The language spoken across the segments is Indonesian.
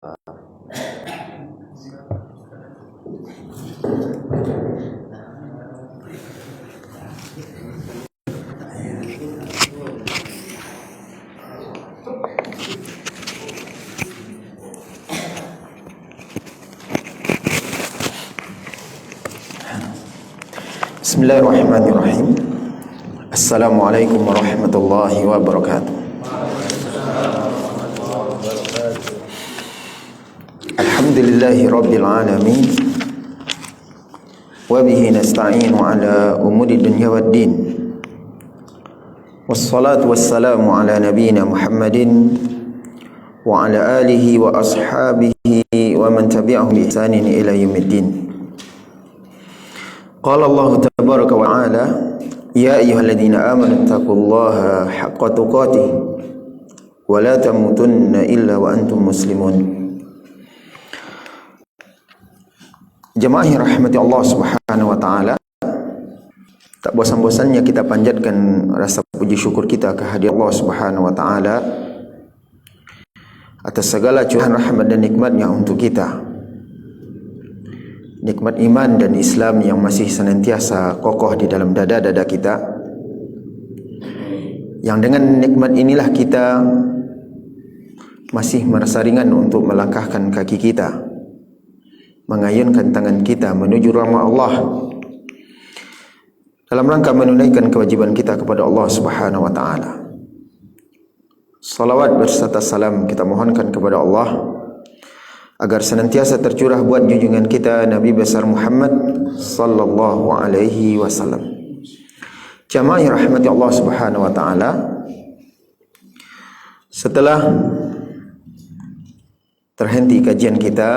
Bismillahirrahmanirrahim. Assalamualaikum warahmatullahi wabarakatuh. Alhamdulillahi rabbil alamin. Wa bihi nasta'inu ala umuri dunya waddin. Wassalatu wassalamu ala nabiyyina Muhammadin wa ala alihi wa ashabihi wa man tabi'ahum bi ihsanin ila yaumiddin. Qala Allah tabaraka wa ta'ala, ya ayyuhalladzina amanu taqullaha haqqa tuqatih wa la tamutunna illa wa antum muslimun. Jemaah yang rahmati Allah Subhanahu wa taala, tak bosan-bosannya kita panjatkan rasa puji syukur kita kehadirat Allah Subhanahu wa taala atas segala curahan rahmat dan nikmatnya untuk kita. Nikmat iman dan Islam yang masih senantiasa kokoh di dalam dada-dada kita, yang dengan nikmat inilah kita masih merasa ringan untuk melangkahkan kaki kita, mengayunkan tangan kita menuju rahmat Allah dalam rangka menunaikan kewajiban kita kepada Allah Subhanahu wa taala. Salawat berserta salam kita mohonkan kepada Allah agar senantiasa tercurah buat junjungan kita Nabi besar Muhammad sallallahu alaihi wasallam. Jamaah yang rahmati Allah Subhanahu wa taala, setelah terhenti kajian kita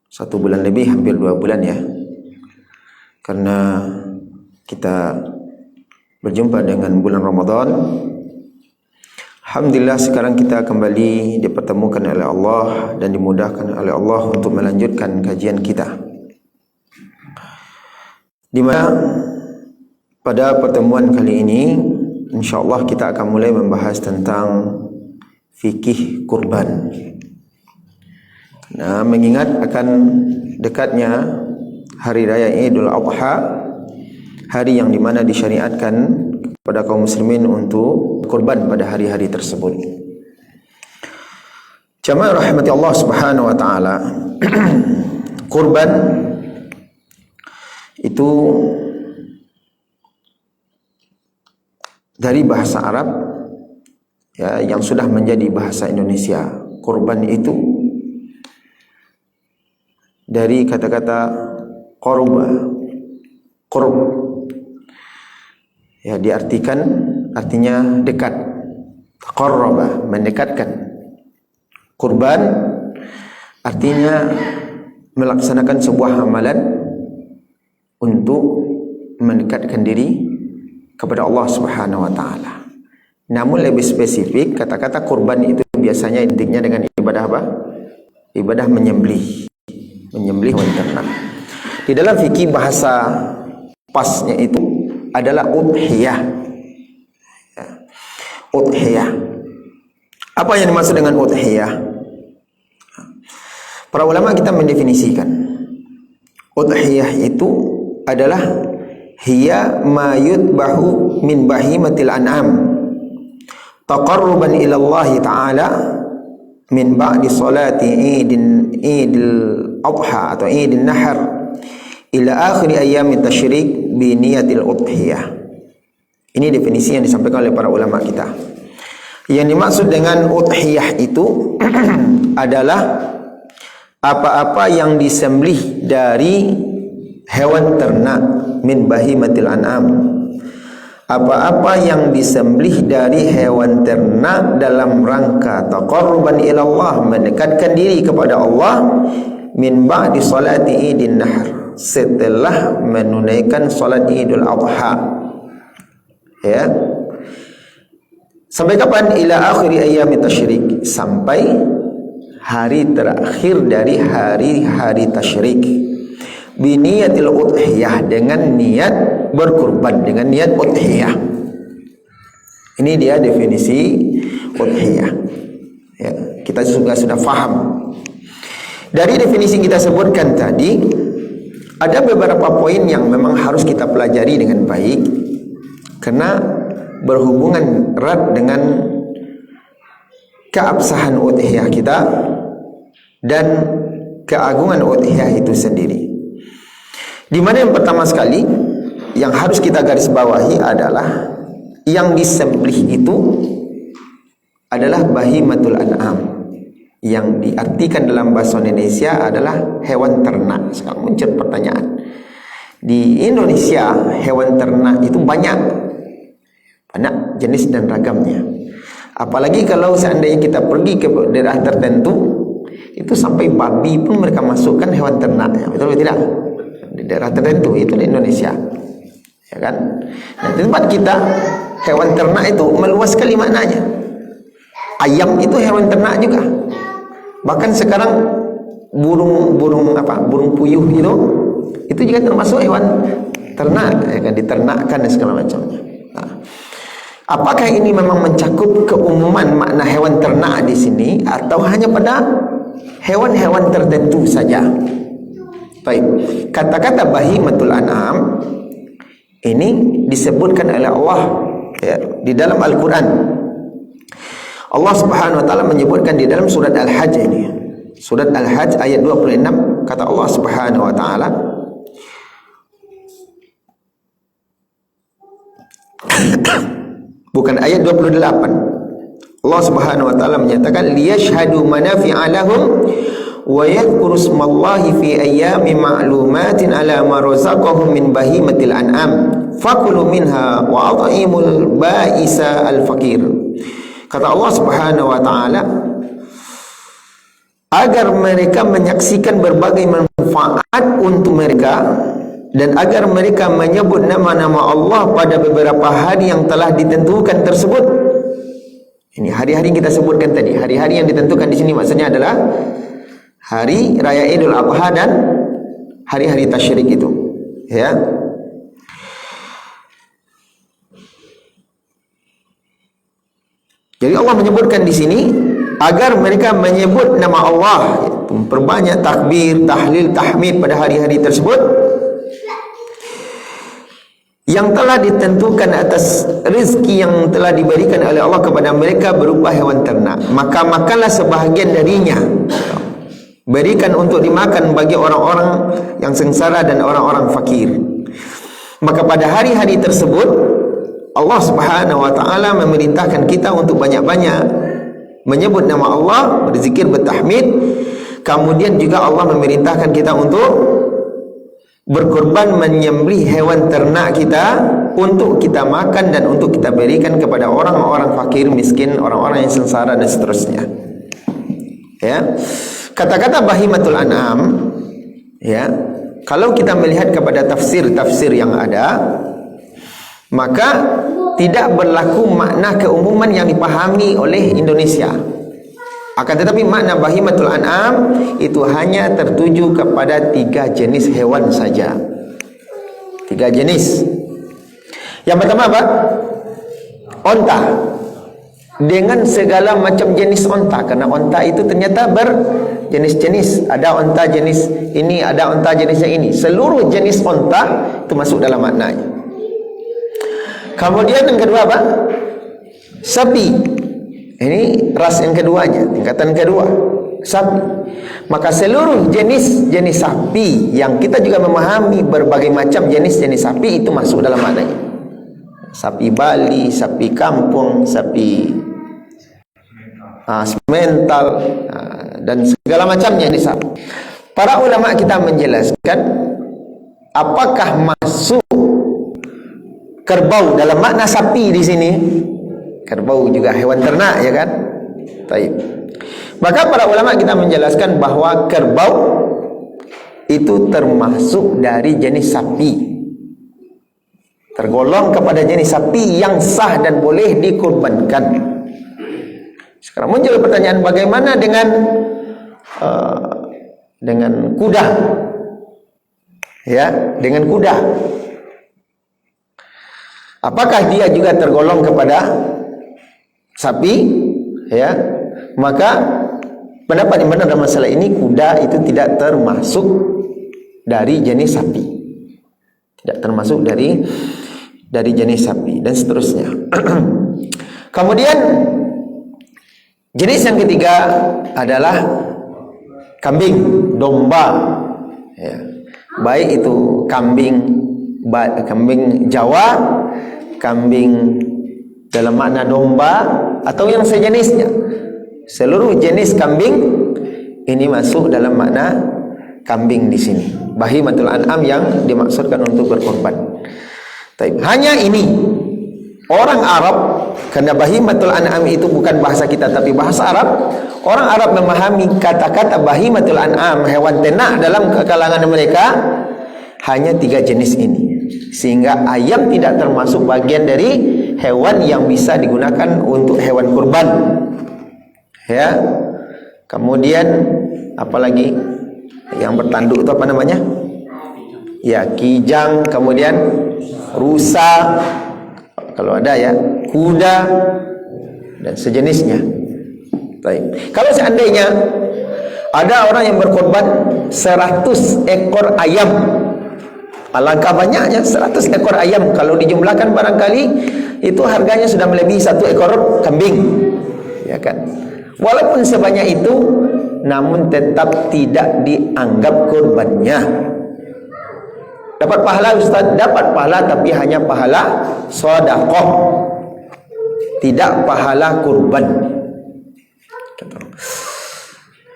1 bulan lebih, hampir 2 bulan ya, karena kita berjumpa dengan bulan Ramadan. Alhamdulillah sekarang kita kembali dipertemukan oleh Allah dan dimudahkan oleh Allah untuk melanjutkan kajian kita, di mana pada pertemuan kali ini insyaallah kita akan mulai membahas tentang fikih kurban. Nah, mengingat akan dekatnya hari raya Idul Adha, hari yang dimana disyariatkan kepada kaum muslimin untuk kurban pada hari-hari tersebut. Jamaah rahmati Allah Subhanahu wa taala, kurban itu dari bahasa Arab ya, yang sudah menjadi bahasa Indonesia. Kurban itu dari kata-kata qurba, qurb ya, diartikan artinya dekat, taqarraba, mendekatkan. Kurban artinya melaksanakan sebuah amalan untuk mendekatkan diri kepada Allah Subhanahu wa taala. Namun lebih spesifik, kata-kata kurban itu biasanya intinya dengan ibadah apa? Ibadah menyembelih hewan ternak. Di dalam fikih bahasa pasnya itu adalah udhiyah. Udhiyah. Apa yang dimaksud dengan udhiyah? Para ulama kita mendefinisikan udhiyah itu adalah hiya ma yudbahu min bahimatil an'am taqarruban ila Allah ta'ala min ba'di salati idil adha atau idil nahar ila akhir ayyamit tasyrik bi niyatil udhiyah. Ini definisi yang disampaikan oleh para ulama kita. Yang dimaksud dengan udhiyah itu adalah apa-apa yang disembelih dari hewan ternak, min bahimatil an'am. Apa-apa yang disembelih dari hewan ternak dalam rangka taqarruban ila Allah, mendekatkan diri kepada Allah, min ba'di salati idin nahar, setelah menunaikan salat Idul Adha. Ya. Sampai kapan? Ila akhiri ayyamit tasyrik, sampai hari terakhir dari hari-hari tasyrik. Biniyatil udhiyah, dengan niat berkurban, dengan niat udhiyah. Ini dia definisi udhiyah. Ya, kita sudah faham. Dari definisi kita sebutkan tadi, ada beberapa poin yang memang harus kita pelajari dengan baik karena berhubungan erat dengan keabsahan udhiyah kita dan keagungan udhiyah itu sendiri. Di mana yang pertama sekali yang harus kita garis bawahi adalah yang disembelih itu adalah bahimatul an'am, yang diartikan dalam bahasa Indonesia adalah hewan ternak. Sekarang muncul pertanyaan, di Indonesia hewan ternak itu banyak jenis dan ragamnya. Apalagi kalau seandainya kita pergi ke daerah tertentu, itu sampai babi pun mereka masukkan hewan ternaknya, betul atau tidak? Di daerah tertentu itu di Indonesia, ya kan? Nah, di tempat kita hewan ternak itu meluas sekali maknanya. Ayam itu hewan ternak juga. Bahkan sekarang burung puyuh itu juga termasuk hewan ternak, ya kan? Diternakkan dan segala macamnya. Nah, apakah ini memang mencakup keumuman makna hewan ternak di sini atau hanya pada hewan-hewan tertentu saja? Baik, kata-kata bahimatul an'am ini disebutkan oleh Allah ya, di dalam Al-Quran. Allah Subhanahu wa taala menyebutkan di dalam surat Al-Hajj ini. Surat Al-Hajj ayat 26, kata Allah Subhanahu wa taala, bukan ayat 28. Allah Subhanahu wa taala menyatakan liyashhadu manafi'a lahum wa yadhkuru ismallahi fi ayyamin ma'lumatin ala ma razaqahum min bahimatil an'am fakulu minha wa at'imul ba'isa al-faqir. Kata Allah Subhanahu wa taala, agar mereka menyaksikan berbagai manfaat untuk mereka dan agar mereka menyebut nama-nama Allah pada beberapa hari yang telah ditentukan tersebut. Ini hari-hari yang kita sebutkan tadi. Hari-hari yang ditentukan di sini maksudnya adalah hari raya Idul Adha dan hari-hari tasyrik itu, ya. Jadi Allah menyebutkan di sini agar mereka menyebut nama Allah, memperbanyak takbir, tahlil, tahmid pada hari-hari tersebut yang telah ditentukan atas rezeki yang telah diberikan oleh Allah kepada mereka berupa hewan ternak. Maka makanlah sebahagian darinya, berikan untuk dimakan bagi orang-orang yang sengsara dan orang-orang fakir. Maka pada hari-hari tersebut Allah Subhanahu wa taala memerintahkan kita untuk banyak-banyak menyebut nama Allah, berzikir, bertahmid. Kemudian juga Allah memerintahkan kita untuk berkorban menyembelih hewan ternak kita untuk kita makan dan untuk kita berikan kepada orang-orang fakir, miskin, orang-orang yang sengsara dan seterusnya. Ya. Kata-kata bahimatul an'am, ya, kalau kita melihat kepada tafsir-tafsir yang ada, maka tidak berlaku makna keumuman yang dipahami oleh Indonesia. Akan tetapi makna bahimatul an'am itu hanya tertuju kepada 3 jenis hewan saja. 3 jenis. Yang pertama apa? Onta. Dengan segala macam jenis onta, karena onta itu ternyata berjenis-jenis. Ada onta jenis ini, ada onta jenis yang ini. Seluruh jenis onta itu masuk dalam maknanya. Kemudian yang kedua apa? Sapi. Ini ras yang keduanya, tingkatan kedua, sapi. Maka seluruh jenis sapi yang kita juga memahami berbagai macam jenis sapi itu masuk dalam maknanya. Sapi Bali, sapi kampung, sapi semental, dan segala macamnya jenis sapi. Para ulama kita menjelaskan apakah masuk kerbau dalam makna sapi di sini. Kerbau juga hewan ternak, ya kan? Baik. Maka para ulama kita menjelaskan bahwa kerbau itu termasuk dari jenis sapi, tergolong kepada jenis sapi yang sah dan boleh dikurbankan. Sekarang muncul pertanyaan, bagaimana dengan kuda? Ya, dengan kuda. Apakah dia juga tergolong kepada sapi? Ya, Maka pendapat yang benar dalam masalah ini, kuda itu tidak termasuk dari jenis sapi. Tidak termasuk dari jenis sapi dan seterusnya. Kemudian jenis yang ketiga adalah kambing, domba. Ya. Baik itu kambing Jawa, kambing dalam makna domba, atau yang sejenisnya. Seluruh jenis kambing ini masuk dalam makna kambing di sini. Bahimatul an'am yang dimaksudkan untuk berkorban. Hanya ini orang Arab, karena bahimatul an'am itu bukan bahasa kita tapi bahasa Arab. Orang Arab memahami kata-kata bahimatul an'am, hewan ternak dalam kalangan mereka hanya 3 jenis ini. Sehingga ayam tidak termasuk bagian dari hewan yang bisa digunakan untuk hewan kurban. Ya. Kemudian apalagi yang bertanduk itu apa namanya? Ya, kijang, kemudian rusa, kalau ada ya, kuda dan sejenisnya. Baik. Kalau seandainya ada orang yang berkorban 100 ekor ayam, alangkah banyaknya 100 ekor ayam, kalau dijumlahkan barangkali itu harganya sudah melebihi 1 ekor kambing, ya kan? Walaupun sebanyak itu, namun tetap tidak dianggap kurbannya. Dapat pahala Ustaz, dapat pahala, tapi hanya pahala sedekah, tidak pahala kurban.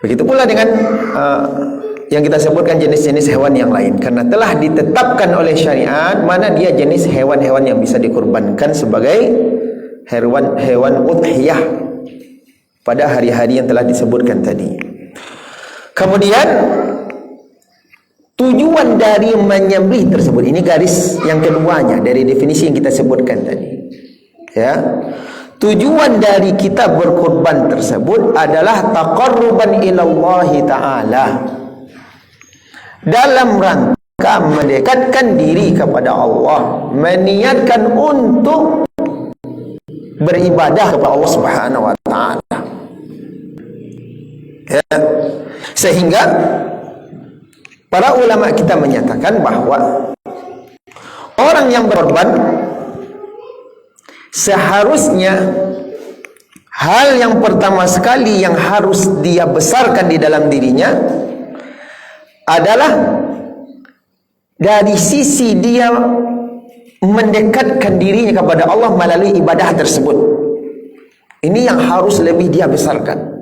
Begitu pula dengan yang kita sebutkan jenis-jenis hewan yang lain, karena telah ditetapkan oleh syariat mana dia jenis hewan-hewan yang bisa dikurbankan sebagai hewan udhiyah pada hari-hari yang telah disebutkan tadi. Kemudian tujuan dari menyembelih tersebut, ini garis yang keduanya dari definisi yang kita sebutkan tadi. Ya. Tujuan dari kita berkorban tersebut adalah taqarruban ilallahi ta'ala, dalam rangka mendekatkan diri kepada Allah, meniatkan untuk beribadah kepada Allah Subhanahu wa ta'ala. Ya. Sehingga para ulama kita menyatakan bahwa orang yang berkorban seharusnya hal yang pertama sekali yang harus dia besarkan di dalam dirinya adalah dari sisi dia mendekatkan dirinya kepada Allah melalui ibadah tersebut. Ini yang harus lebih dia besarkan.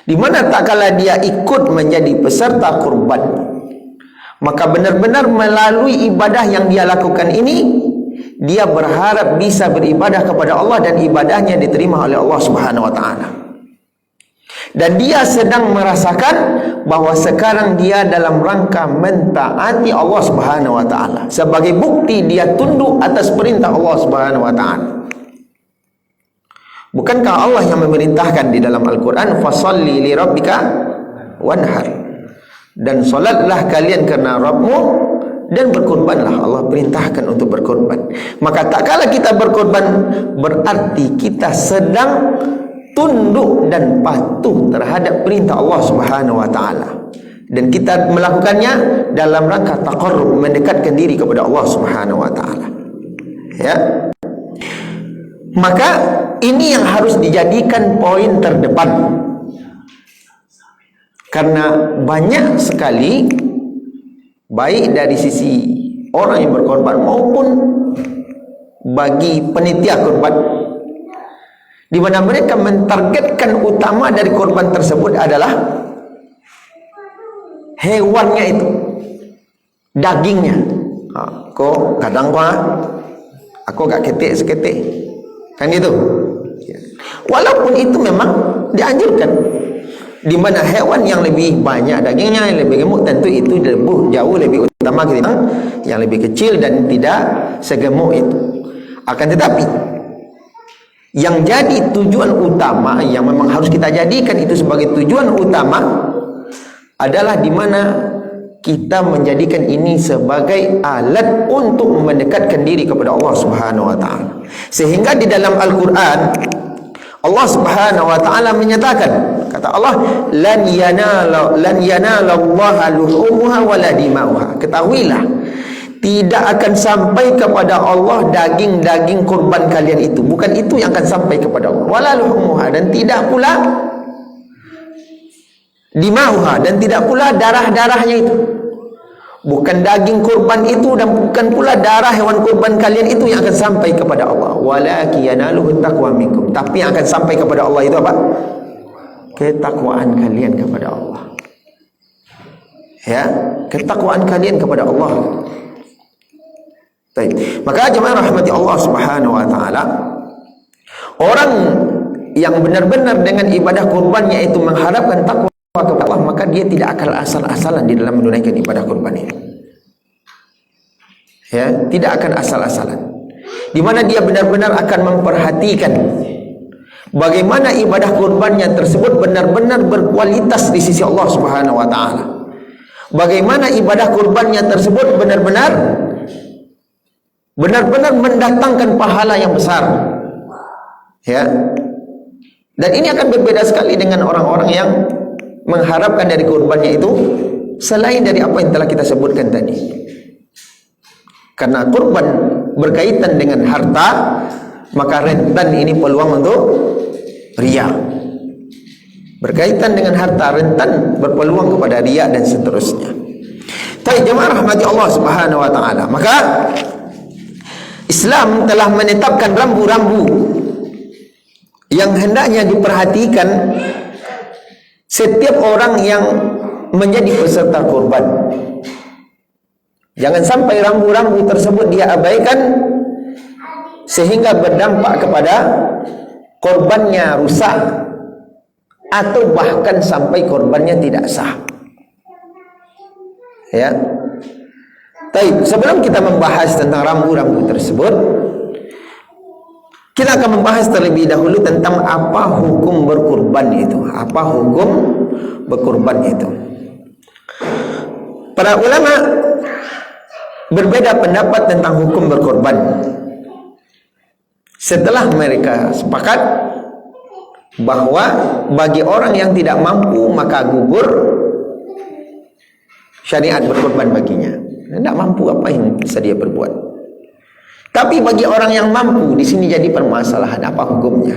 Di mana tak kala dia ikut menjadi peserta kurban, maka benar-benar melalui ibadah yang dia lakukan ini, dia berharap bisa beribadah kepada Allah dan ibadahnya diterima oleh Allah Subhanahu wa ta'ala. Dan dia sedang merasakan bahwa sekarang dia dalam rangka mentaati Allah Subhanahu wa ta'ala. Sebagai bukti dia tunduk atas perintah Allah Subhanahu wa ta'ala. Bukankah Allah yang memerintahkan di dalam Al-Quran, fasalli li rabbika wanhar, dan solatlah kalian karena Rabbmu dan berkorbanlah. Allah perintahkan untuk berkorban. Maka tak kala kita berkorban, berarti kita sedang tunduk dan patuh terhadap perintah Allah Subhanahu wa ta'ala, dan kita melakukannya dalam rangka taqarrub, mendekatkan diri kepada Allah Subhanahu wa ta'ala. Ya. Maka ini yang harus dijadikan poin terdepan, karena banyak sekali baik dari sisi orang yang berkorban maupun bagi penitia korban, di mana mereka mentargetkan utama dari korban tersebut adalah hewannya itu, dagingnya. Kok kadang aku gak ketik seketik, kan gitu. Walaupun itu memang dianjurkan, di mana hewan yang lebih banyak dagingnya, yang lebih gemuk, tentu itu jauh lebih utama ketimbang yang lebih kecil dan tidak segemuk itu. Akan tetapi yang jadi tujuan utama, yang memang harus kita jadikan itu sebagai tujuan utama, adalah di mana kita menjadikan ini sebagai alat untuk mendekatkan diri kepada Allah Subhanahu wa ta'ala. Sehingga di dalam Al-Quran Allah Subhanahu wa taala menyatakan, kata Allah, lan yanalallaha luhumuha wala dimauha. Ketahuilah, tidak akan sampai kepada Allah daging-daging kurban kalian itu. Bukan itu yang akan sampai kepada Allah. Wala luhumuha, dan tidak pula dimauha, dan tidak pula darah-darahnya itu. Bukan daging kurban itu dan bukan pula darah hewan kurban kalian itu yang akan sampai kepada Allah. Walakin yanaluhu taqwa minkum. Tapi yang akan sampai kepada Allah itu apa? Ketakwaan kalian kepada Allah. Ya, ketakwaan kalian kepada Allah. Baik. Maka jemaah rahmati Allah Subhanahu wa taala, orang yang benar-benar dengan ibadah kurbannya itu mengharapkan takwa kepada Allah, maka dia tidak akan asal-asalan di dalam menunaikan ibadah kurban ini. Ya, tidak akan asal-asalan. Di mana dia benar-benar akan memperhatikan bagaimana ibadah kurbannya tersebut benar-benar berkualitas di sisi Allah Subhanahu wa taala. Bagaimana ibadah kurbannya tersebut benar-benar mendatangkan pahala yang besar. Ya. Dan ini akan berbeda sekali dengan orang-orang yang mengharapkan dari kurbannya itu selain dari apa yang telah kita sebutkan tadi. Karena kurban berkaitan dengan harta, maka rentan ini peluang untuk riya. Berkaitan dengan harta, rentan berpeluang kepada riya dan seterusnya. Tapi jemaah rahmati Allah Subhanahu wa taala, maka Islam telah menetapkan rambu-rambu yang hendaknya diperhatikan setiap orang yang menjadi peserta kurban. Jangan sampai rambu-rambu tersebut dia abaikan sehingga berdampak kepada korbannya rusak atau bahkan sampai korbannya tidak sah. Ya. Baik, sebelum kita membahas tentang rambu-rambu tersebut, kita akan membahas terlebih dahulu tentang apa hukum berkurban itu. Apa hukum berkurban itu? Para ulama berbeda pendapat tentang hukum berkurban. Setelah mereka sepakat bahwa bagi orang yang tidak mampu maka gugur syariat berkurban baginya. Tidak mampu, apa yang bisa dia berbuat? Tapi bagi orang yang mampu, di sini jadi permasalahan, apa hukumnya?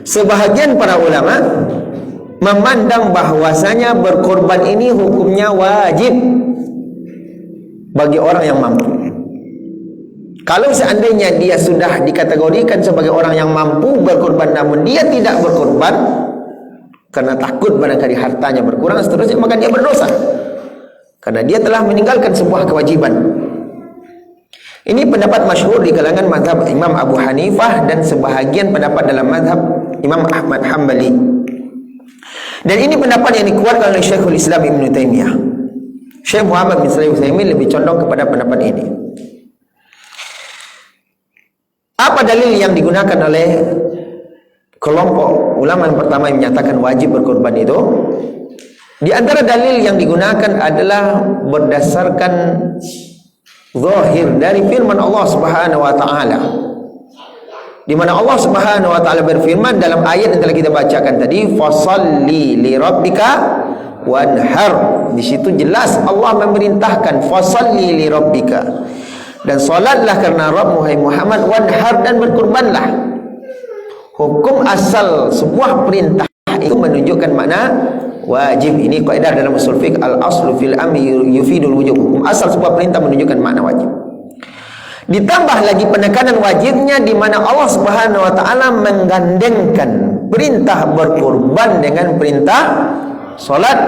Sebahagian para ulama memandang bahwasanya berkorban ini hukumnya wajib bagi orang yang mampu. Kalau seandainya dia sudah dikategorikan sebagai orang yang mampu berkorban namun dia tidak berkorban karena takut barangkali hartanya berkurang seterusnya, maka dia berdosa karena dia telah meninggalkan sebuah kewajiban. Ini pendapat masyhur di kalangan mazhab Imam Abu Hanifah dan sebahagian pendapat dalam mazhab Imam Ahmad Hambali. Dan ini pendapat yang dikuatkan oleh Syekhul Islam Ibn Taimiyah. Syekh Muhammad bin Shalih Al-Utsaimin lebih condong kepada pendapat ini. Apa dalil yang digunakan oleh kelompok ulama yang pertama yang menyatakan wajib berkorban itu? Di antara dalil yang digunakan adalah berdasarkan zahir dari firman Allah Subhanahu wa taala. Di mana Allah Subhanahu wa taala berfirman dalam ayat yang telah kita bacakan tadi, "Fashalli li rabbika wanhar." Di situ jelas Allah memerintahkan fashalli li rabbika. Dan salatlah karena Rabbmu hai Muhammad, wanhar, dan berkurbanlah. Hukum asal sebuah perintah itu menunjukkan makna wajib. Ini kaidah dalam usul fiqh, al-aslu fil amri yufidul wujub. Hukum asal sebuah perintah menunjukkan makna wajib. Ditambah lagi penekanan wajibnya di mana Allah Subhanahu wa taala menggandengkan perintah berkurban dengan perintah salat.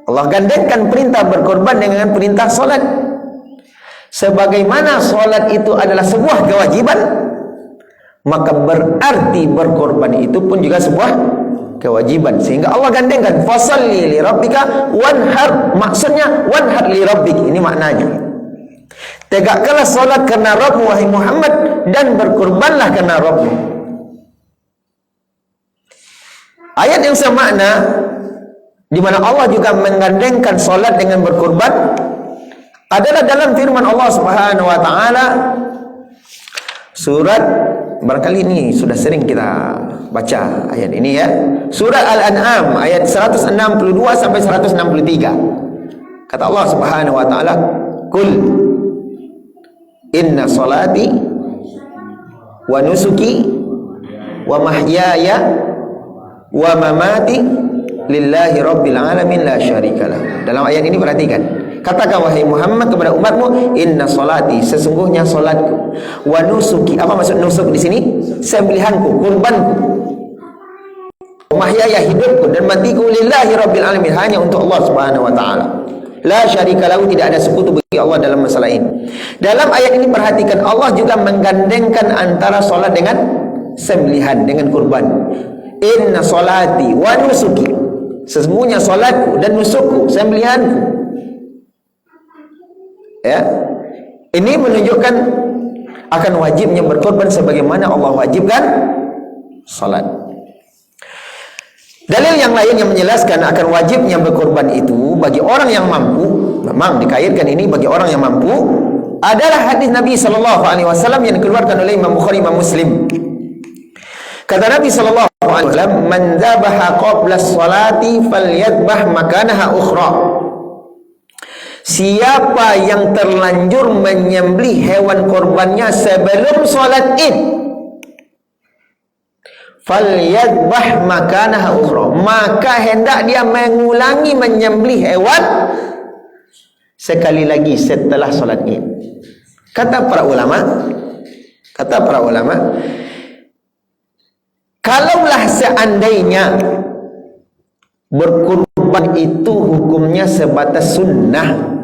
Allah gandengkan perintah berkurban dengan perintah salat. Sebagaimana salat itu adalah sebuah kewajiban, maka berarti berkorban itu pun juga sebuah kewajiban. Sehingga Allah gandengkan fashalli li rabbika wanhar. Maksudnya wanhar li rabbik. Ini maknanya. Tegakkanlah salat karena Rabbmu wahai Muhammad, dan berkorbanlah karena Rabbmu. Ayat yang semakna di mana Allah juga menggandengkan salat dengan berkorban adalah dalam firman Allah Subhanahu wa taala surat barangkali ini sudah sering kita baca ayat ini ya. Surah Al-An'am ayat 162 sampai 163. Kata Allah Subhanahu wa taala, "Qul inna salati wa nusuki wa mahyaya wa mamati lillahi rabbil alamin la syarikalah." Dalam ayat ini perhatikan, katakan wahai Muhammad kepada umatmu, inna salati, sesungguhnya salatku, wa nusuki, apa maksud nusuk di sini? Sembelihanku, kurbanku, wa mahyaya, hidupku dan matiku, lillahi rabbil alamin, hanya untuk Allah Subhanahu wa taala. La syarikalahu, tidak ada sekutu bagi Allah dalam masalah ini. Dalam ayat ini perhatikan, Allah juga menggandengkan antara salat dengan sembelihan, dengan kurban. Inna salati wa nusuki, sesungguhnya salatku dan nusukku, sembelihanku. Ya, ini menunjukkan akan wajibnya berkorban sebagaimana Allah wajibkan salat. Dalil yang lain yang menjelaskan akan wajibnya berkorban itu bagi orang yang mampu, memang dikaitkan ini bagi orang yang mampu, adalah hadis Nabi sallallahu alaihi wasallam yang dikeluarkan oleh Imam Bukhari, Imam Muslim. Kata Nabi sallallahu alaihi wasallam, "Man dzabaha qabla as-salati falyadbah makanaha ukhra." Siapa yang terlanjur menyembelih hewan korbannya sebelum salat Id, falyadbah makanaha ukhra, maka hendak dia mengulangi menyembelih hewan sekali lagi setelah salat Id. Kata para ulama, kalaulah seandainya berkurban itu hukumnya sebatas sunnah,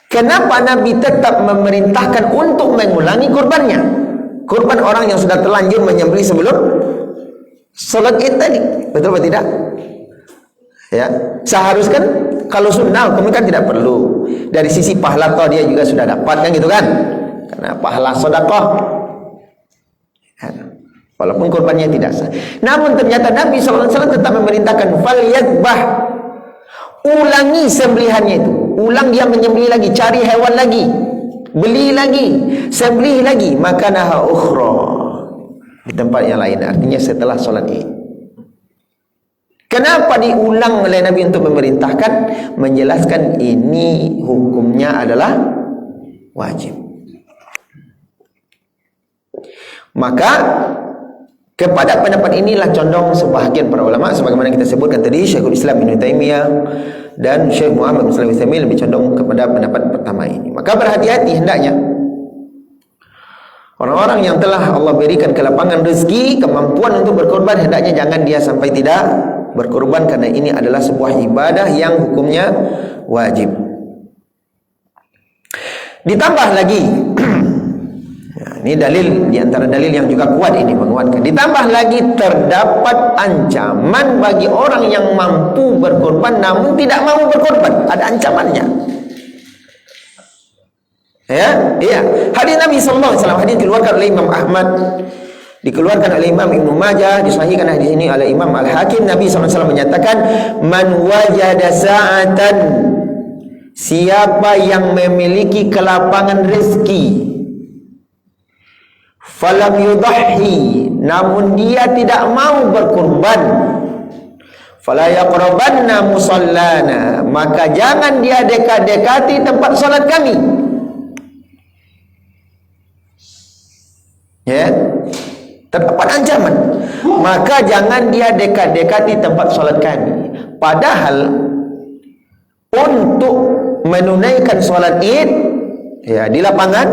kenapa Nabi tetap memerintahkan untuk mengulangi kurbannya? Kurban orang yang sudah terlanjur menyembelih sebelum salat Id tadi, betul atau tidak? Ya, seharusnya kalau sunnah hukumnya kan tidak perlu. Dari sisi pahala toh dia juga sudah dapat kan gitu kan? Karena pahala sedekah. Walaupun kurbannya tidak sah. Namun ternyata Nabi SAW tetap memerintahkan falyadbah, ulangi sembelihannya itu. Ulang dia menyembelih lagi, cari hewan lagi, beli lagi, sembelih lagi, makanaha ukhra, di tempat yang lain, artinya setelah salat Id. Kenapa diulang oleh Nabi untuk memerintahkan? Menjelaskan ini hukumnya adalah wajib. Maka kepada pendapat inilah condong sebahagian para ulama, sebagaimana kita sebutkan tadi, Syekhul Islam Ibnu Taimiyah dan Syekh Muhammad bin Shalih Al-Utsaimin lebih condong kepada pendapat pertama ini. Maka berhati-hati hendaknya orang-orang yang telah Allah berikan kelapangan rezeki, kemampuan untuk berkorban, hendaknya jangan dia sampai tidak berkorban, karena ini adalah sebuah ibadah yang hukumnya wajib. Ditambah lagi ini dalil, di antara dalil yang juga kuat ini menguatkan. Ditambah lagi terdapat ancaman bagi orang yang mampu berkorban namun tidak mau berkorban. Ada ancamannya. Ya, iya. Hadis Nabi sallallahu alaihi wasallam, hadis dikeluarkan oleh Imam Ahmad, dikeluarkan oleh Imam Ibnu Majah, disahihkan hadis ini oleh Imam Al-Hakim. Nabi sallallahu alaihi wasallam menyatakan, "Man wajada sa'atan," siapa yang memiliki kelapangan rezeki, falam yudahhi, namun dia tidak mau berkurban, fala yaqrabanna musallana, maka jangan dia dekat-dekati tempat salat kami. Ya, terdapat ancaman, maka jangan dia dekat-dekati tempat salat kami. Padahal untuk menunaikan salat Id ya di lapangan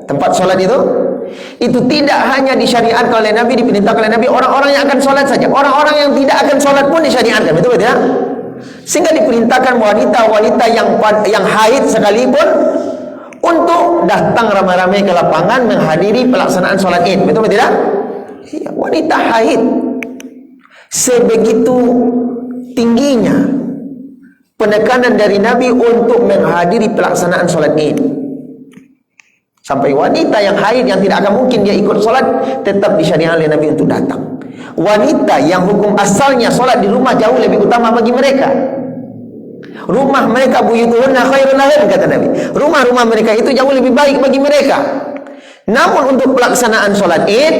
tempat salat itu tidak hanya disyariatkan oleh Nabi, diperintahkan oleh Nabi orang-orang yang akan sholat saja, orang-orang yang tidak akan sholat pun disyariatkan, betul tidak? Sehingga diperintahkan wanita-wanita yang haid sekalipun untuk datang ramai-ramai ke lapangan menghadiri pelaksanaan sholat Id, betul tidak? Iya, wanita haid. Sebegitu tingginya penekanan dari Nabi untuk menghadiri pelaksanaan sholat Id, sampai wanita yang haid yang tidak akan mungkin dia ikut sholat tetap disyariatkan oleh Nabi untuk datang. Wanita yang hukum asalnya sholat di rumah jauh lebih utama bagi mereka. Rumah mereka buyutuhunna khairun lahun, kata Nabi. Rumah-rumah mereka itu jauh lebih baik bagi mereka. Namun untuk pelaksanaan sholat Id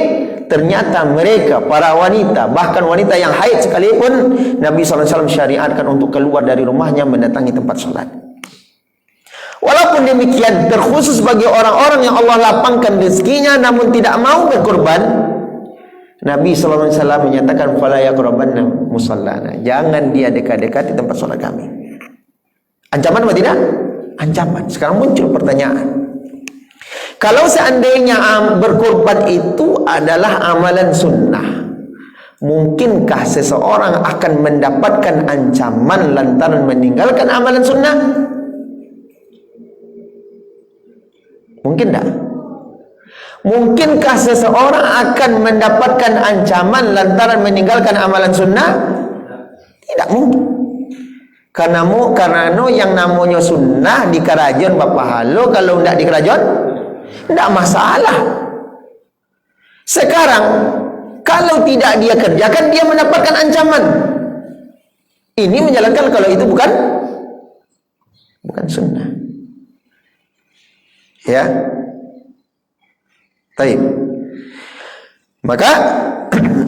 ternyata mereka para wanita, bahkan wanita yang haid sekalipun, Nabi SAW syariatkan untuk keluar dari rumahnya mendatangi tempat sholat. Walaupun demikian, terkhusus bagi orang-orang yang Allah lapangkan rezekinya namun tidak mau berkorban, Nabi SAW menyatakan fala yaqrabanna musallana, jangan dia dekat-dekat di tempat sholat kami. Ancaman atau tidak? Ancaman. Sekarang muncul pertanyaan, kalau seandainya berkorban itu adalah amalan sunnah, mungkinkah seseorang akan mendapatkan ancaman lantaran meninggalkan amalan sunnah? Mungkin tak? Mungkinkah seseorang akan mendapatkan ancaman lantaran meninggalkan amalan sunnah? Tidak mungkin. Karena yang namanya sunnah di kerajon bapahalo, kalau tidak di kerajon tidak masalah. Sekarang kalau tidak dia kerjakan, dia mendapatkan ancaman. Ini menjalankan kalau itu bukan sunnah. Ya. Baik. Maka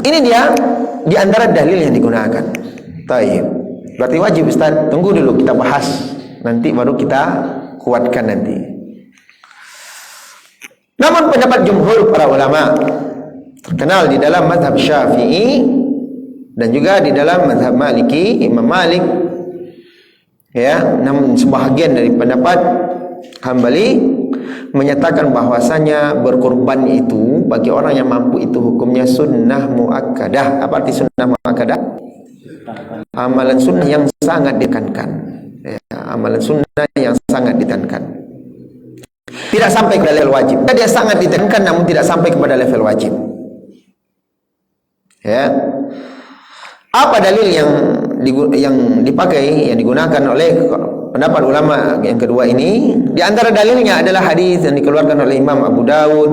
ini dia di antara dalil yang digunakan. Baik. Berarti wajib Ustaz, tunggu dulu kita bahas, nanti baru kita kuatkan nanti. Namun pendapat jumhur para ulama terkenal di dalam mazhab Syafi'i dan juga di dalam mazhab Maliki, Imam Malik, ya, namun sebahagian dari pendapat Hambali menyatakan bahwasanya berkorban itu bagi orang yang mampu itu hukumnya sunnah muakkadah. Apa arti sunnah muakkadah? Amalan sunnah yang sangat ditekankan, ya, amalan sunnah yang sangat ditekankan, tidak sampai kepada level wajib. Dia sangat ditekankan namun tidak sampai kepada level wajib. Ya. Apa dalil yang dipakai, yang digunakan oleh pendapat ulama yang kedua ini? Di antara dalilnya adalah hadis yang dikeluarkan oleh Imam Abu Dawud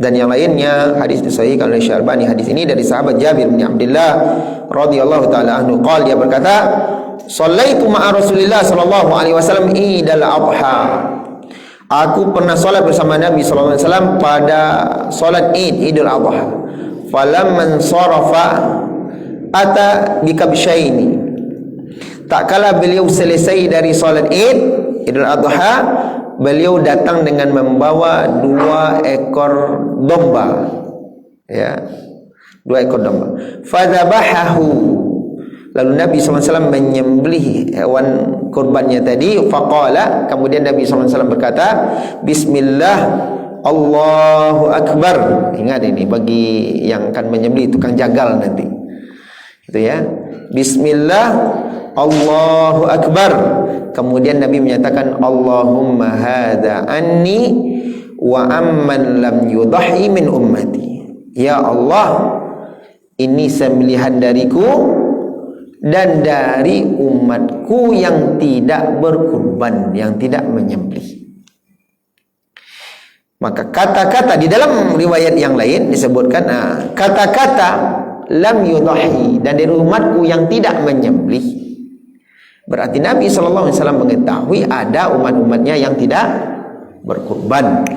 dan yang lainnya, hadis disahihkan oleh Syarbani. Hadis ini dari sahabat Jabir bin Abdullah radhiyallahu taala anhu, qala, dia berkata, "Shallaitu ma'a Rasulillah sallallahu alaihi wasallam Idul Adha." Aku pernah salat bersama Nabi sallallahu alaihi wasallam pada salat Idul Adha. Falamman sarafa ata bikabsyaini. Tak kala beliau selesai dari salat Idul Adha, beliau datang dengan membawa 2 ekor domba. Ya, 2 ekor domba. Fadzabahahu. Lalu Nabi SAW menyembelih hewan kurbannya tadi. Faqala, kemudian Nabi SAW berkata, Bismillah, Allahu Akbar. Ingat ini bagi yang akan menyembelih, tukang jagal nanti. Itu ya. Bismillah, Allahu Akbar. Kemudian Nabi menyatakan, Allahumma hadza anni wa amman lam yudhi min ummati. Ya Allah, ini sembelihan dariku dan dari umatku yang tidak berkurban, yang tidak menyembelih. Maka kata-kata di dalam riwayat yang lain disebutkan kata-kata lam yudhi dan dari umatku yang tidak menyembelih. Berarti Nabi SAW mengetahui ada umat-umatnya yang tidak berkurban,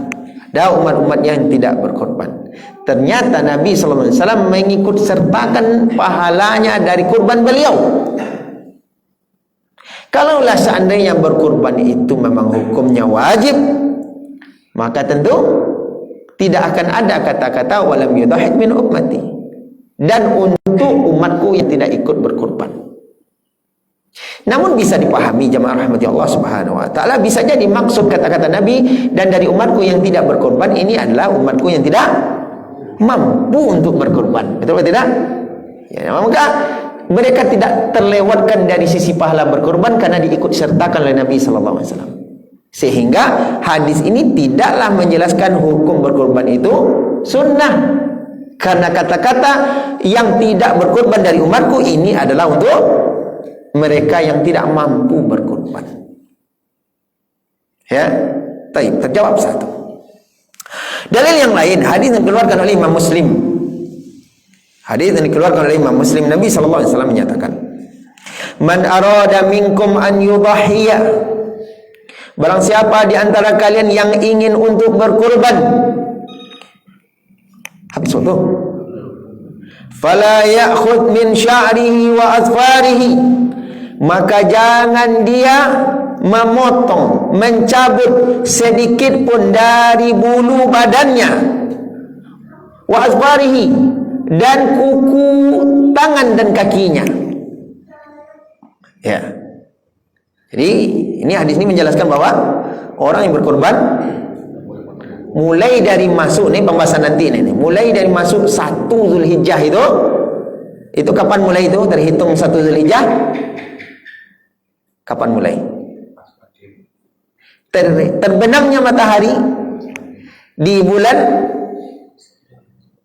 ada umat-umatnya yang tidak berkurban. Ternyata Nabi SAW mengikut sertakan pahalanya dari kurban beliau. Kalaulah seandainya berkurban itu memang hukumnya wajib, maka tentu tidak akan ada kata-kata walam yudhih min ummati, dan untuk umatku yang tidak ikut berkurban. Namun bisa dipahami jemaah rahmati Allah Subhanahu wa taala, bisa jadi maksud kata-kata Nabi dan dari umatku yang tidak berkorban ini adalah umatku yang tidak mampu untuk berkorban. Betul atau tidak? Ya, maka mereka tidak terlewatkan dari sisi pahala berkorban karena diikut sertakan oleh Nabi sallallahu alaihi wasallam. Sehingga hadis ini tidaklah menjelaskan hukum berkorban itu sunnah, karena kata-kata yang tidak berkorban dari umatku ini adalah untuk mereka yang tidak mampu berkorban. Ya, baik, terjawab satu. Dalil yang lain, hadis yang dikeluarkan oleh Imam Muslim. Hadis yang dikeluarkan oleh Imam Muslim, Nabi sallallahu alaihi wasallam menyatakan, "Man arada minkum an yudhhiya." Barang siapa di antara kalian yang ingin untuk berkorban, Habis waktu. Fala ya'khudh min sya'rihi wa azfarihi, maka jangan dia memotong, mencabut sedikit pun dari bulu badannya, wa azfarihi, dan kuku tangan dan kakinya. Ya. Jadi ini hadis ini menjelaskan bahwa orang yang berkorban mulai dari masuk, ini pembahasan nanti ini, mulai dari masuk 1 Zulhijjah itu kapan mulai itu? Terhitung 1 Zulhijjah kapan mulai? Terbenamnya matahari di bulan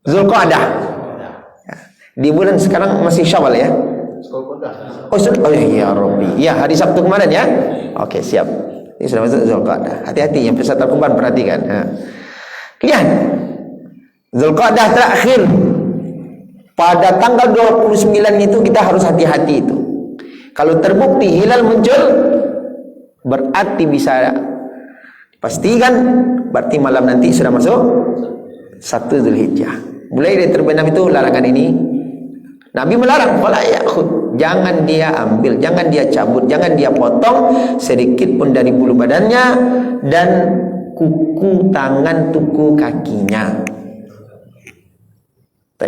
Zulqa'dah. Di bulan sekarang masih Syawal ya. Oh ya Rabbi. Ya, hari Sabtu kemarin ya. Oke, siap. Ini sudah masuk Zulqa'dah. Hati-hati yang peserta kurban perhatikan. Lihat. Zulqa'dah terakhir pada tanggal 29 itu kita harus hati-hati itu. Kalau terbukti hilal muncul, berarti bisa pastikan berarti malam nanti sudah masuk 1 Zulhijjah. Mulai dari terbenam itu larangan ini. Nabi melarang, fala ya'khud, jangan dia ambil, jangan dia cabut, jangan dia potong sedikit pun dari bulu badannya dan kuku tangan, tuku kakinya.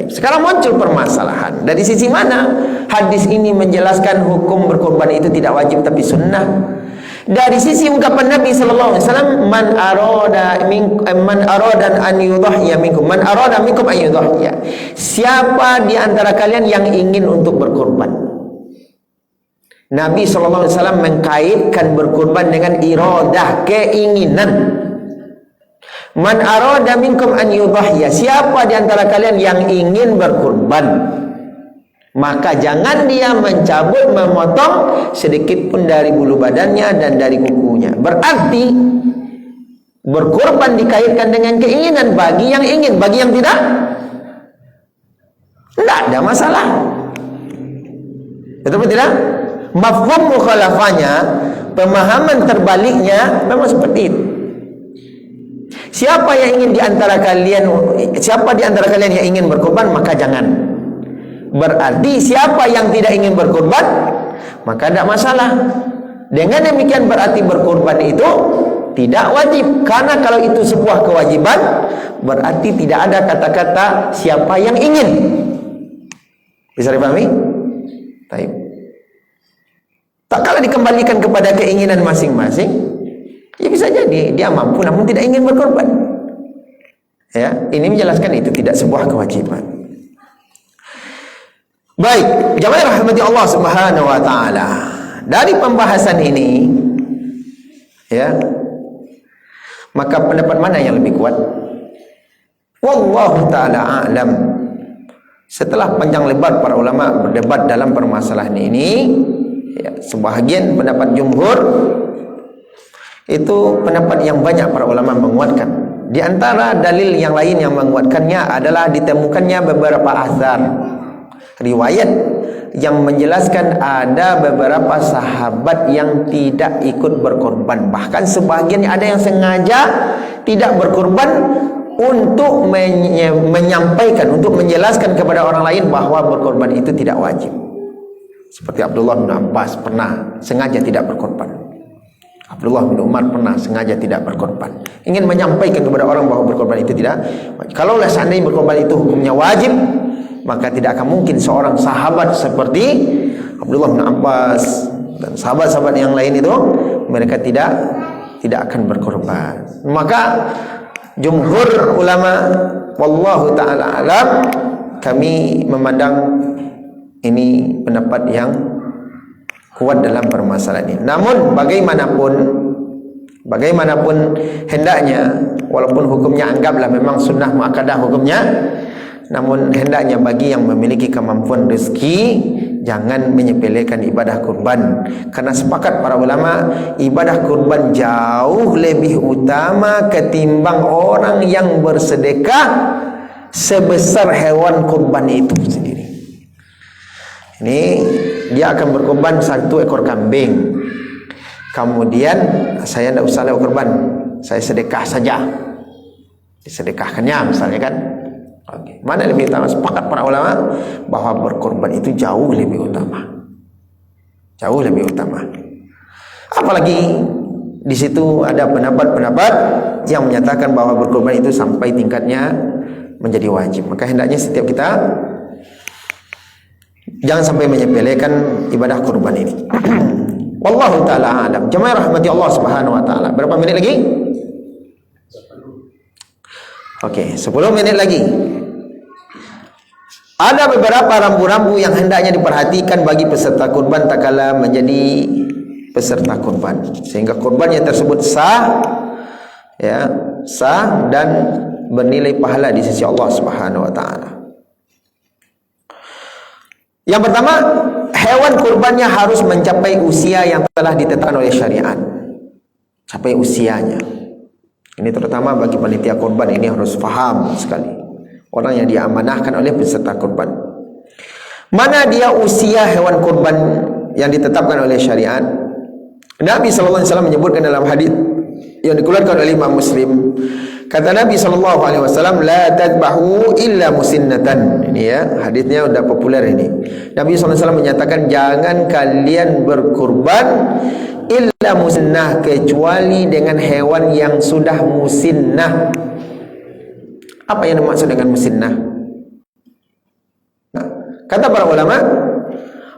Sekarang muncul permasalahan. Dari sisi mana hadis ini menjelaskan hukum berkorban itu tidak wajib tapi sunnah? Dari sisi ungkapan Nabi sallallahu alaihi wasallam, man arada an yudhhiya minkum, man arada minkum an yudhhiya. Siapa di antara kalian yang ingin untuk berkorban? Nabi sallallahu alaihi wasallam mengkaitkan berkorban dengan iradah, keinginan. Man arada minkum an yudhhiya, siapa di antara kalian yang ingin berkorban, maka jangan dia mencabut, memotong sedikit pun dari bulu badannya dan dari kukunya. Berarti berkorban dikaitkan dengan keinginan bagi yang ingin, bagi yang tidak ada masalah. Betul tidak? Mafhum mukhalafahnya, pemahaman terbaliknya memang seperti itu. Siapa yang ingin di antara kalian, siapa di antara kalian yang ingin berkorban, maka jangan. Berarti siapa yang tidak ingin berkorban, maka tidak masalah. Dengan demikian berarti berkorban itu tidak wajib. Karena kalau itu sebuah kewajiban, berarti tidak ada kata-kata siapa yang ingin. Bisa dipahami? Baik. Tak kala dikembalikan kepada keinginan masing-masing, ya bisa jadi dia mampu namun tidak ingin berkorban. Ya, ini menjelaskan itu tidak sebuah kewajiban. Baik, jamaah rahmati Allah Subhanahu wa taala. Dari pembahasan ini ya, maka pendapat mana yang lebih kuat? Wallahu taala a'lam. Setelah panjang lebar para ulama berdebat dalam permasalahan ini, ya, sebahagian pendapat jumhur itu pendapat yang banyak para ulama menguatkan. Di antara dalil yang lain yang menguatkannya adalah ditemukannya beberapa azhar, riwayat yang menjelaskan ada beberapa sahabat yang tidak ikut berkorban. Bahkan sebagian ada yang sengaja tidak berkorban untuk menyampaikan, untuk menjelaskan kepada orang lain bahwa berkorban itu tidak wajib. Seperti Abdullah bin Abbas pernah sengaja tidak berkorban. Abdullah bin Umar pernah sengaja tidak berkorban. Ingin menyampaikan kepada orang bahwa berkorban itu tidak wajib. Kalaulah seandainya berkorban itu hukumnya wajib, maka tidak akan mungkin seorang sahabat seperti Abdullah bin Abbas dan sahabat-sahabat yang lain itu mereka tidak akan berkorban. Maka jumhur ulama wallahu taala alam, kami memandang ini pendapat yang kuat dalam permasalahan ini. Namun bagaimanapun hendaknya, walaupun hukumnya anggaplah memang sunnah muakkadah hukumnya, namun hendaknya bagi yang memiliki kemampuan rezeki jangan menyepelekan ibadah kurban. Karena sepakat para ulama, ibadah kurban jauh lebih utama ketimbang orang yang bersedekah sebesar hewan kurban itu sendiri. Ini dia akan berkorban 1 ekor kambing. Kemudian saya tidak usah lewat kurban, saya sedekah saja. Disedekahkannya misalnya kan. Oke. Mana lebih utama? Sepakat para ulama bahwa berkorban itu jauh lebih utama. Jauh lebih utama. Apalagi di situ ada pendapat-pendapat yang menyatakan bahwa berkorban itu sampai tingkatnya menjadi wajib. Maka hendaknya setiap kita jangan sampai menyepelekan ibadah kurban ini. Wallahu taala alam. Jemaah rahmati Allah Subhanahu wa taala. Berapa menit lagi? Oke, 10 menit lagi. Ada beberapa rambu-rambu yang hendaknya diperhatikan bagi peserta kurban tak kala menjadi peserta kurban, sehingga kurbannya tersebut sah, ya, sah dan bernilai pahala di sisi Allah Subhanahu wa taala. Yang pertama, hewan kurbannya harus mencapai usia yang telah ditetapkan oleh syariat. Capai usianya. Ini terutama bagi panitia kurban, ini harus faham sekali. Orang yang diamanahkan oleh peserta kurban. Mana dia usia hewan kurban yang ditetapkan oleh syariat? Nabi sallallahu alaihi wasallam menyebutkan dalam hadis yang dikeluarkan oleh Imam Muslim. Kata Nabi sallallahu alaihi wasallam, la tadbahu illa musinnatan. Ini ya, hadisnya sudah populer ini. Nabi sallallahu alaihi wasallam menyatakan jangan kalian berkurban illa musinnah, kecuali dengan hewan yang sudah musinnah. Apa yang dimaksud dengan musinnah? Nah, kata para ulama,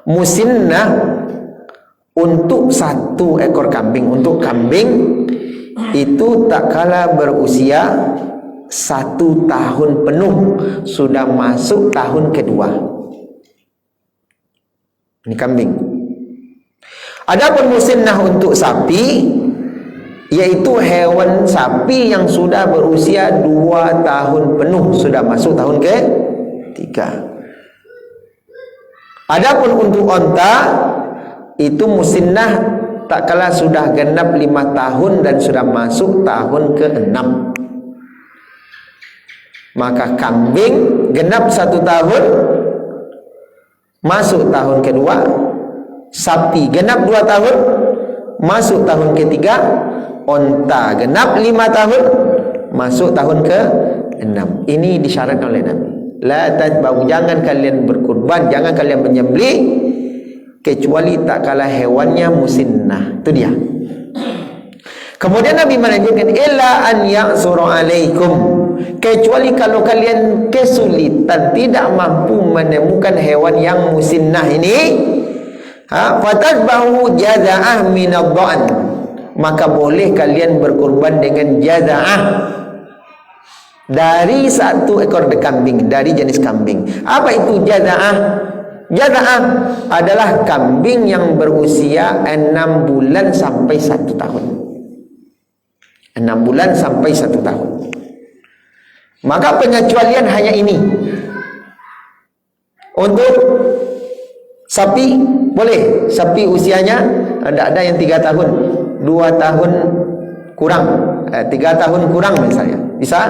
musinnah untuk satu ekor kambing, untuk kambing itu tak kala berusia 1 tahun penuh, sudah masuk tahun kedua. Ini kambing. Adapun musinnah untuk sapi, yaitu hewan sapi yang sudah berusia 2 tahun penuh, sudah masuk tahun ke-3. Adapun untuk onta, itu musinnah tak kala sudah genap 5 tahun dan sudah masuk tahun ke-6. Maka kambing genap 1 tahun, masuk tahun kedua. Sapi genap 2 tahun, masuk tahun ke-3. Onta genap 5 tahun, masuk tahun ke-6. Ini disyaratkan oleh Nabi. La tadbahu, jangan kalian berkurban, jangan kalian menyembelih kecuali tak kalah hewannya musinnah. Itu dia. Kemudian Nabi melanjutkan, illa an ya'suru alaikum, kecuali kalau kalian kesulitan tidak mampu menemukan hewan yang musinnah ini, fatadbahu jaza'ah minadh-dha'n, maka boleh kalian berkurban dengan jaza'ah, dari 1 ekor kambing, dari jenis kambing. Apa itu jaza'ah? Jaza'ah adalah kambing yang berusia 6 bulan sampai 1 tahun. 6 bulan sampai 1 tahun. Maka pengecualian hanya ini. Untuk sapi boleh, sapi usianya ada yang 3 tahun, 2 tahun kurang, 3 tahun kurang misalnya, bisa?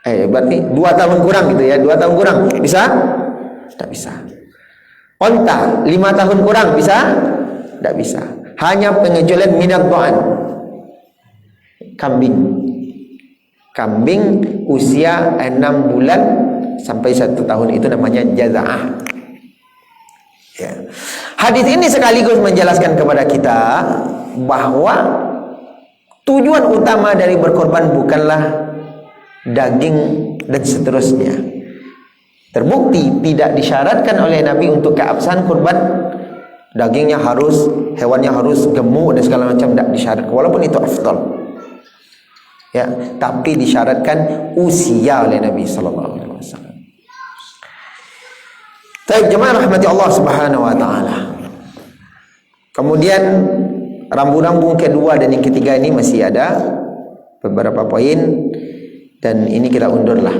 Berarti 2 tahun kurang gitu ya, 2 tahun kurang, bisa? Tak bisa. Onta 5 tahun kurang, bisa? Tak bisa. Hanya pengecualian minadh-dha'n, kambing. Kambing usia 6 bulan sampai 1 tahun, itu namanya jaza'ah. Ya. Hadis ini sekaligus menjelaskan kepada kita bahwa tujuan utama dari berkorban bukanlah daging dan seterusnya. Terbukti tidak disyaratkan oleh Nabi untuk keabsahan kurban dagingnya harus, hewannya harus gemuk dan segala macam, tidak disyaratkan, walaupun itu afdal. Ya, tapi disyaratkan usia oleh Nabi sallallahu alaihi wasallam. Baik, jemaah rahmati Allah Subhanahu wa taala. Kemudian rambu-rambu kedua dan yang ketiga ini masih ada beberapa poin, dan ini kita undurlah.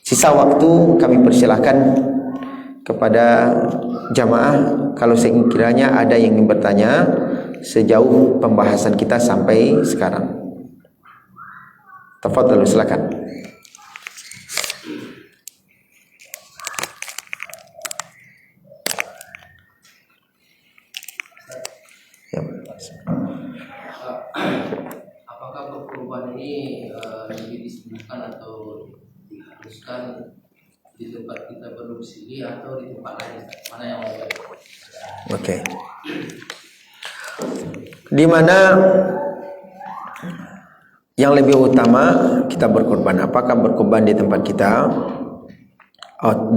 Sisa waktu kami persilahkan kepada jamaah kalau sekiranya ada yang ingin bertanya sejauh pembahasan kita sampai sekarang. Tafadhal, silakan. Apakah berkurban ini lebih disunahkan atau diharamkan? Teruskan di tempat kita berdomisili atau di tempat lain, mana yang lebih baik? Oke. Di mana yang lebih utama kita berkorban? Apakah berkorban di tempat kita,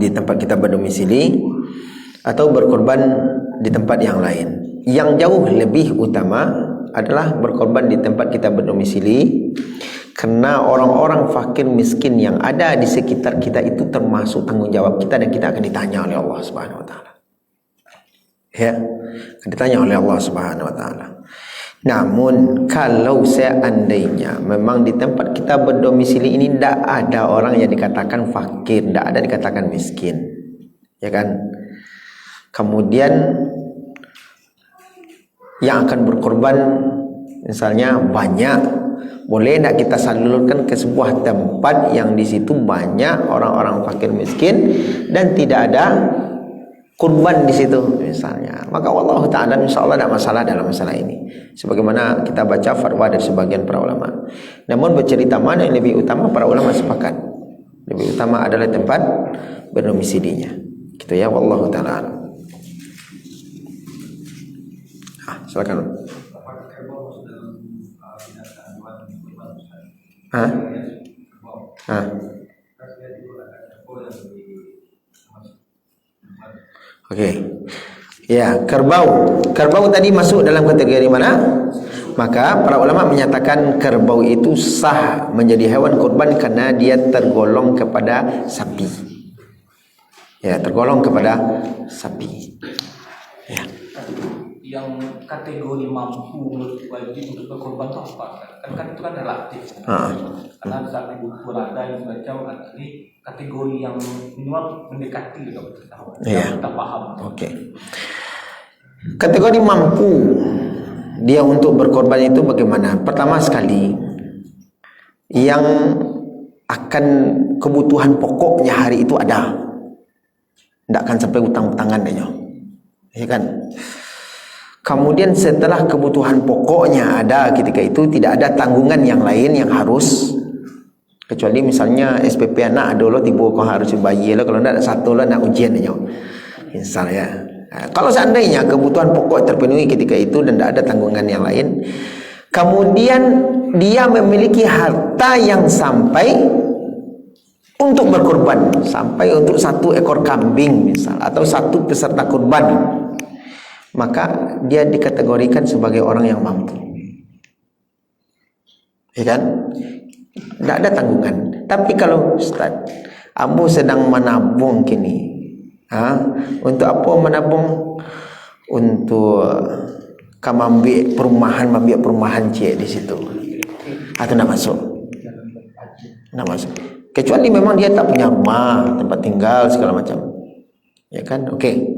di tempat kita berdomisili, atau berkorban di tempat yang lain? Yang jauh lebih utama adalah berkorban di tempat kita berdomisili, karena orang-orang fakir miskin yang ada di sekitar kita itu termasuk tanggung jawab kita, dan kita akan ditanya oleh Allah Subhanahu wa taala. Ya, akan ditanya oleh Allah Subhanahu wa taala. Namun kalau seandainya memang di tempat kita berdomisili ini tidak ada orang yang dikatakan fakir, tidak ada dikatakan miskin, ya kan? Kemudian yang akan berkorban misalnya banyak, boleh tidak kita salurkan ke sebuah tempat yang di situ banyak orang-orang fakir miskin dan tidak ada kurban di situ misalnya, maka Allah Ta'ala insyaAllah tidak masalah dalam masalah ini, sebagaimana kita baca fatwa dari sebagian para ulama. Namun bercerita mana yang lebih utama, para ulama sepakat lebih utama adalah tempat berdomisilinya, gitu ya. Wallahu Ta'ala. Silakan. Oke. Ya, kerbau. Kerbau tadi masuk dalam kategori mana? Maka para ulama menyatakan kerbau itu sah menjadi hewan kurban karena dia tergolong kepada sapi. Ya, tergolong kepada sapi. Ya. Yang kategori mampu wajib untuk berkorban itu apa? Kan itu kan relatif. Karena saat buku ada yang baca ini kategori yang minimal mendekati kalau kita paham. Oke. Kategori mampu dia untuk berkorban itu bagaimana? Pertama sekali, yang akan kebutuhan pokoknya hari itu ada, tidak akan sampai utang-utangan dia, ya kan? Kemudian setelah kebutuhan pokoknya ada ketika itu, tidak ada tanggungan yang lain yang harus, kecuali misalnya SPP anak ada lo tiba kau harus bayar lo, kalau tidak ada satu lo nak ujian aja misalnya. Nah, kalau seandainya kebutuhan pokok terpenuhi ketika itu dan tidak ada tanggungan yang lain, kemudian dia memiliki harta yang sampai untuk berkorban, sampai untuk 1 ekor kambing misal, atau 1 peserta kurban, maka dia dikategorikan sebagai orang yang mampu, ya kan? Tidak ada tanggungan. Tapi kalau Ustaz, ambo sedang menabung kini, untuk apa menabung? Untuk kamambi perumahan cik di situ, atau nak masuk? Nak masuk. Kecuali memang dia tak punya rumah, tempat tinggal segala macam, ya kan? Oke.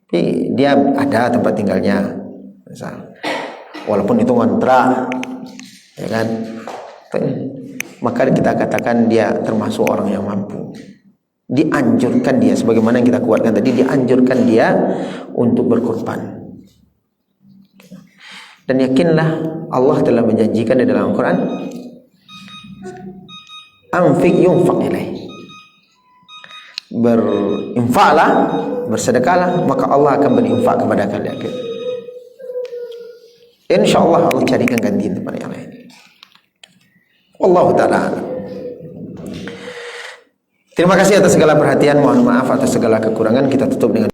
Tapi dia ada tempat tinggalnya, misal, walaupun itu ngontrak, ya kan? Maka kita katakan dia termasuk orang yang mampu. Dianjurkan dia, sebagaimana yang kita kuatkan tadi, dianjurkan dia untuk berkorban. Dan yakinlah Allah telah menjanjikan di dalam Al-Quran, anfiq yunfaq ilaih, berinfaklah, bersedekahlah, maka Allah akan berinfak kepada kalian. InsyaAllah Allah carikan ganti tempat yang lain. Wallahu ta'ala. Terima kasih atas segala perhatian, mohon maaf atas segala kekurangan. Kita tutup dengan